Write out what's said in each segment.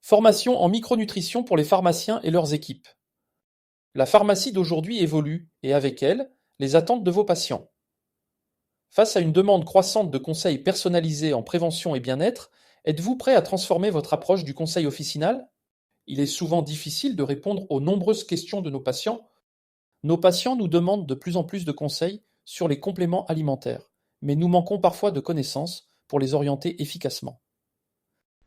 Formation en micronutrition pour les pharmaciens et leurs équipes. La pharmacie d'aujourd'hui évolue et avec elle, les attentes de vos patients. Face à une demande croissante de conseils personnalisés en prévention et bien-être, êtes-vous prêt à transformer votre approche du conseil officinal? Il est souvent difficile de répondre aux nombreuses questions de nos patients. Nos patients nous demandent de plus en plus de conseils sur les compléments alimentaires, mais nous manquons parfois de connaissances pour les orienter efficacement.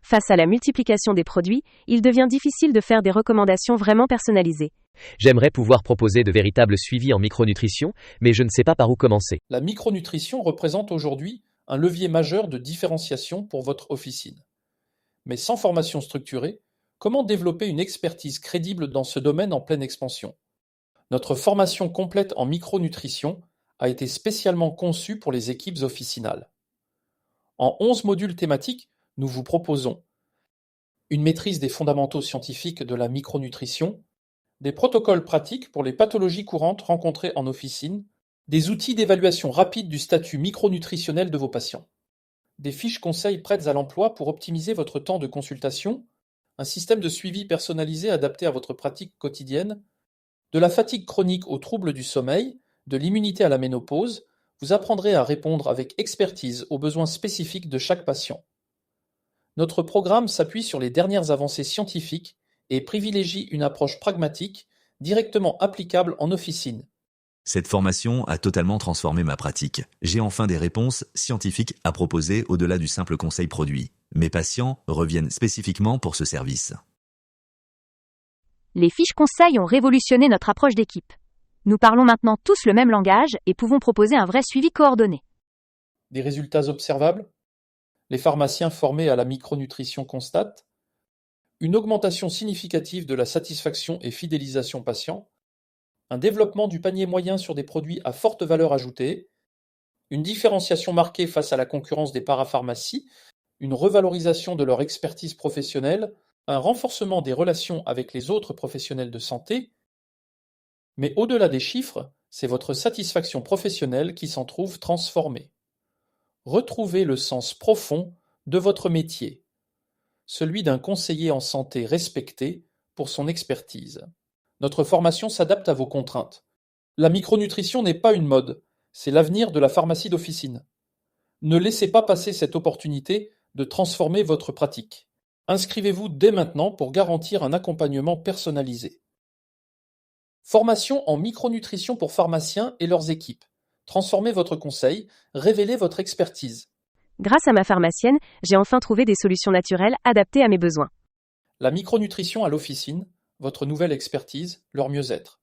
Face à la multiplication des produits, il devient difficile de faire des recommandations vraiment personnalisées. J'aimerais pouvoir proposer de véritables suivis en micronutrition, mais je ne sais pas par où commencer. La micronutrition représente aujourd'hui un levier majeur de différenciation pour votre officine. Mais sans formation structurée, comment développer une expertise crédible dans ce domaine en pleine expansion? Notre formation complète en micronutrition a été spécialement conçue pour les équipes officinales. En 11 modules thématiques, nous vous proposons une maîtrise des fondamentaux scientifiques de la micronutrition, des protocoles pratiques pour les pathologies courantes rencontrées en officine, des outils d'évaluation rapide du statut micronutritionnel de vos patients, des fiches conseils prêtes à l'emploi pour optimiser votre temps de consultation, un système de suivi personnalisé adapté à votre pratique quotidienne, de la fatigue chronique aux troubles du sommeil, de l'immunité à la ménopause, vous apprendrez à répondre avec expertise aux besoins spécifiques de chaque patient. Notre programme s'appuie sur les dernières avancées scientifiques et privilégie une approche pragmatique, directement applicable en officine. Cette formation a totalement transformé ma pratique. J'ai enfin des réponses scientifiques à proposer au-delà du simple conseil produit. Mes patients reviennent spécifiquement pour ce service. Les fiches conseils ont révolutionné notre approche d'équipe. Nous parlons maintenant tous le même langage et pouvons proposer un vrai suivi coordonné. Des résultats observables? Les pharmaciens formés à la micronutrition constatent une augmentation significative de la satisfaction et fidélisation patient, un développement du panier moyen sur des produits à forte valeur ajoutée, une différenciation marquée face à la concurrence des parapharmacies, une revalorisation de leur expertise professionnelle, un renforcement des relations avec les autres professionnels de santé. Mais au-delà des chiffres, c'est votre satisfaction professionnelle qui s'en trouve transformée. Retrouvez le sens profond de votre métier, celui d'un conseiller en santé respecté pour son expertise. Notre formation s'adapte à vos contraintes. La micronutrition n'est pas une mode, c'est l'avenir de la pharmacie d'officine. Ne laissez pas passer cette opportunité de transformer votre pratique. Inscrivez-vous dès maintenant pour garantir un accompagnement personnalisé. Formation en micronutrition pour pharmaciens et leurs équipes. Transformez votre conseil, révélez votre expertise. Grâce à ma pharmacienne, j'ai enfin trouvé des solutions naturelles adaptées à mes besoins. La micronutrition à l'officine, votre nouvelle expertise, leur mieux-être.